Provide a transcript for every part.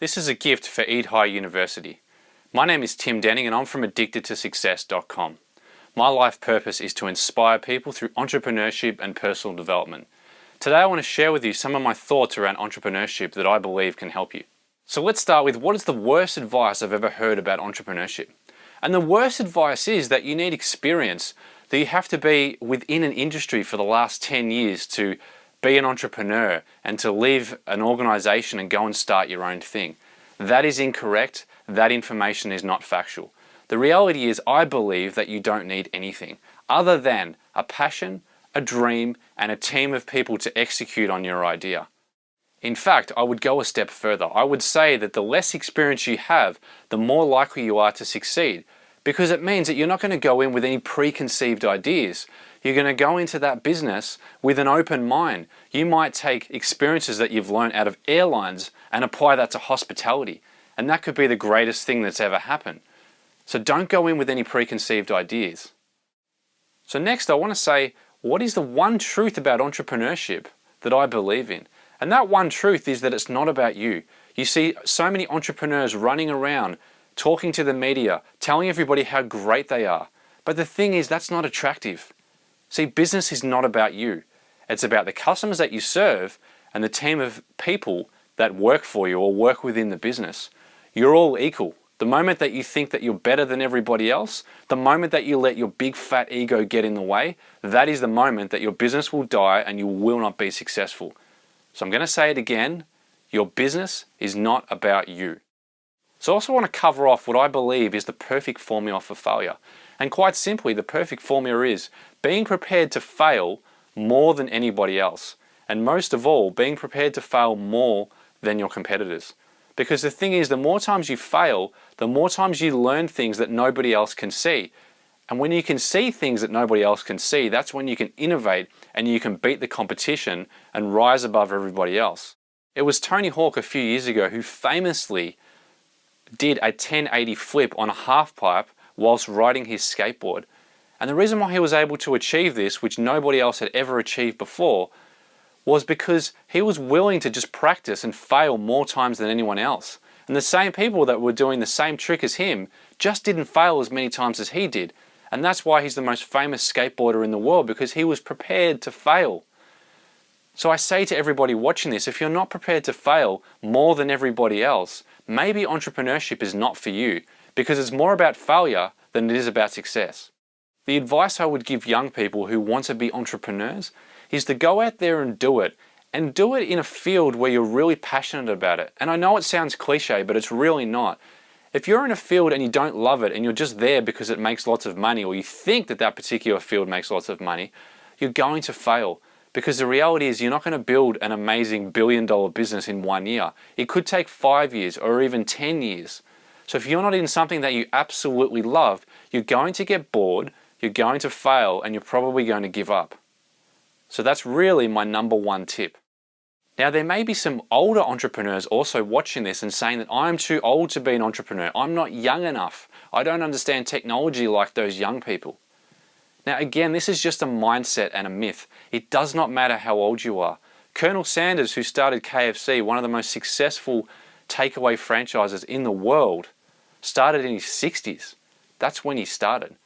This is a gift for EIDHI University. My name is Tim Denning and I'm from addictedtosuccess.com. My life purpose is to inspire people through entrepreneurship and personal development. Today I want to share with you some of my thoughts around entrepreneurship that I believe can help you. So let's start with what is the worst advice I've ever heard about entrepreneurship. And the worst advice is that you need experience, that you have to be within an industry for the last 10 years to be an entrepreneur and to leave an organization and go and start your own thing. That is incorrect. That information is not factual. The reality is I believe that you don't need anything other than a passion, a dream, and a team of people to execute on your idea. In fact, I would go a step further. I would say that the less experience you have, the more likely you are to succeed, because it means that you're not going to go in with any preconceived ideas. You're going to go into that business with an open mind. You might take experiences that you've learned out of airlines and apply that to hospitality. And that could be the greatest thing that's ever happened. So don't go in with any preconceived ideas. So next I want to say, what is the one truth about entrepreneurship that I believe in? And that one truth is that it's not about you. You see so many entrepreneurs running around, talking to the media, telling everybody how great they are. But the thing is, that's not attractive. See, business is not about you. It's about the customers that you serve and the team of people that work for you or work within the business. You're all equal. The moment that you think that you're better than everybody else, the moment that you let your big fat ego get in the way, that is the moment that your business will die and you will not be successful. So I'm going to say it again, your business is not about you. So I also want to cover off what I believe is the perfect formula for failure. And quite simply, the perfect formula is being prepared to fail more than anybody else. And most of all, being prepared to fail more than your competitors. Because the thing is, the more times you fail, the more times you learn things that nobody else can see. And when you can see things that nobody else can see, that's when you can innovate and you can beat the competition and rise above everybody else. It was Tony Hawk a few years ago who famously did a 1080 flip on a half pipe whilst riding his skateboard. And the reason why he was able to achieve this, which nobody else had ever achieved before, was because he was willing to just practice and fail more times than anyone else. And the same people that were doing the same trick as him just didn't fail as many times as he did. And that's why he's the most famous skateboarder in the world, because he was prepared to fail. So I say to everybody watching this, if you're not prepared to fail more than everybody else, maybe entrepreneurship is not for you, because it's more about failure than it is about success. The advice I would give young people who want to be entrepreneurs is to go out there and do it in a field where you're really passionate about it. And I know it sounds cliche, but it's really not. If you're in a field and you don't love it and you're just there because it makes lots of money, or you think that that particular field makes lots of money, you're going to fail. Because the reality is you're not going to build an amazing billion-dollar business in 1 year. It could take 5 years or even 10 years. So if you're not in something that you absolutely love, you're going to get bored, you're going to fail, and you're probably going to give up. So that's really my number one tip. Now there may be some older entrepreneurs also watching this and saying that I'm too old to be an entrepreneur. I'm not young enough. I don't understand technology like those young people. Now again, this is just a mindset and a myth. It does not matter how old you are. Colonel Sanders, who started KFC, one of the most successful takeaway franchises in the world, started in his 60s. That's when he started.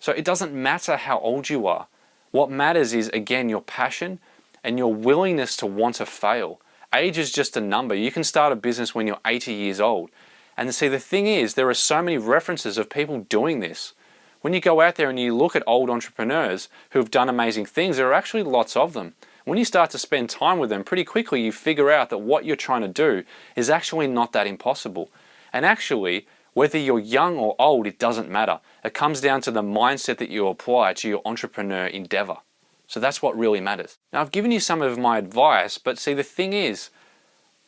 So it doesn't matter how old you are. What matters is, again, your passion and your willingness to want to fail. Age is just a number. You can start a business when you're 80 years old. And see, the thing is, there are so many references of people doing this. When you go out there and you look at old entrepreneurs who have done amazing things, there are actually lots of them. When you start to spend time with them, pretty quickly you figure out that what you're trying to do is actually not that impossible. And actually, whether you're young or old, it doesn't matter. It comes down to the mindset that you apply to your entrepreneur endeavor. So that's what really matters. Now I've given you some of my advice, but see, the thing is,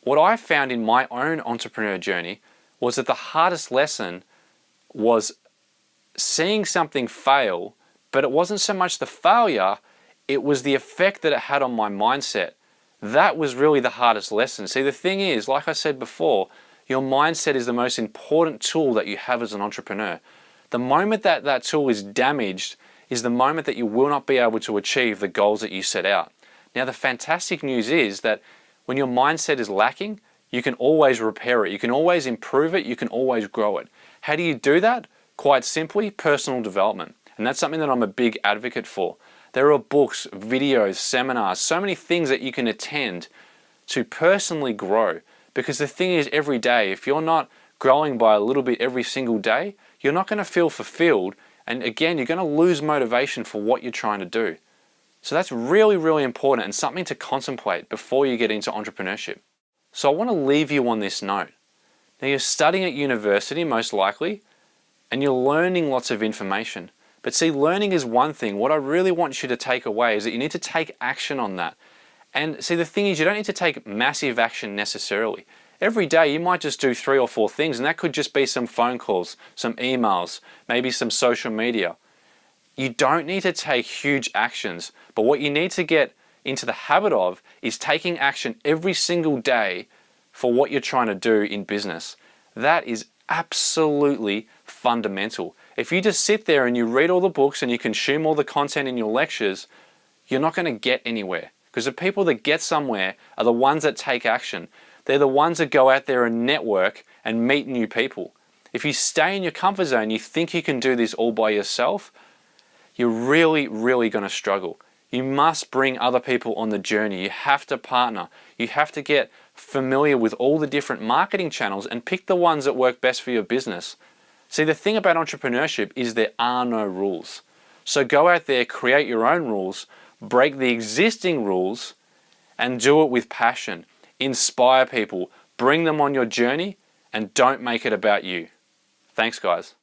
what I found in my own entrepreneur journey was that the hardest lesson was seeing something fail, but it wasn't so much the failure, it was the effect that it had on my mindset. That was really the hardest lesson. See, the thing is, like I said before, your mindset is the most important tool that you have as an entrepreneur. The moment that that tool is damaged is the moment that you will not be able to achieve the goals that you set out. Now, the fantastic news is that when your mindset is lacking, you can always repair it, you can always improve it, you can always grow it. How do you do that? Quite simply, personal development. And that's something that I'm a big advocate for. There are books, videos, seminars, so many things that you can attend to personally grow. Because the thing is, every day, if you're not growing by a little bit every single day, you're not going to feel fulfilled. And again, you're going to lose motivation for what you're trying to do. So that's really, really important and something to contemplate before you get into entrepreneurship. So I want to leave you on this note. Now, you're studying at university, most likely, and you're learning lots of information. But see, learning is one thing. What I really want you to take away is that you need to take action on that. And see, the thing is, you don't need to take massive action necessarily. Every day you might just do 3 or 4 things, and that could just be some phone calls, some emails, maybe some social media. You don't need to take huge actions, but what you need to get into the habit of is taking action every single day for what you're trying to do in business. That is absolutely fundamental. If you just sit there and you read all the books and you consume all the content in your lectures, you're not going to get anywhere. Because the people that get somewhere are the ones that take action. They're the ones that go out there and network and meet new people. If you stay in your comfort zone, you think you can do this all by yourself, you're really, really going to struggle. You must bring other people on the journey. You have to partner. You have to get familiar with all the different marketing channels and pick the ones that work best for your business. See, the thing about entrepreneurship is there are no rules. So go out there, create your own rules, break the existing rules, and do it with passion. Inspire people, bring them on your journey, and don't make it about you. Thanks, guys.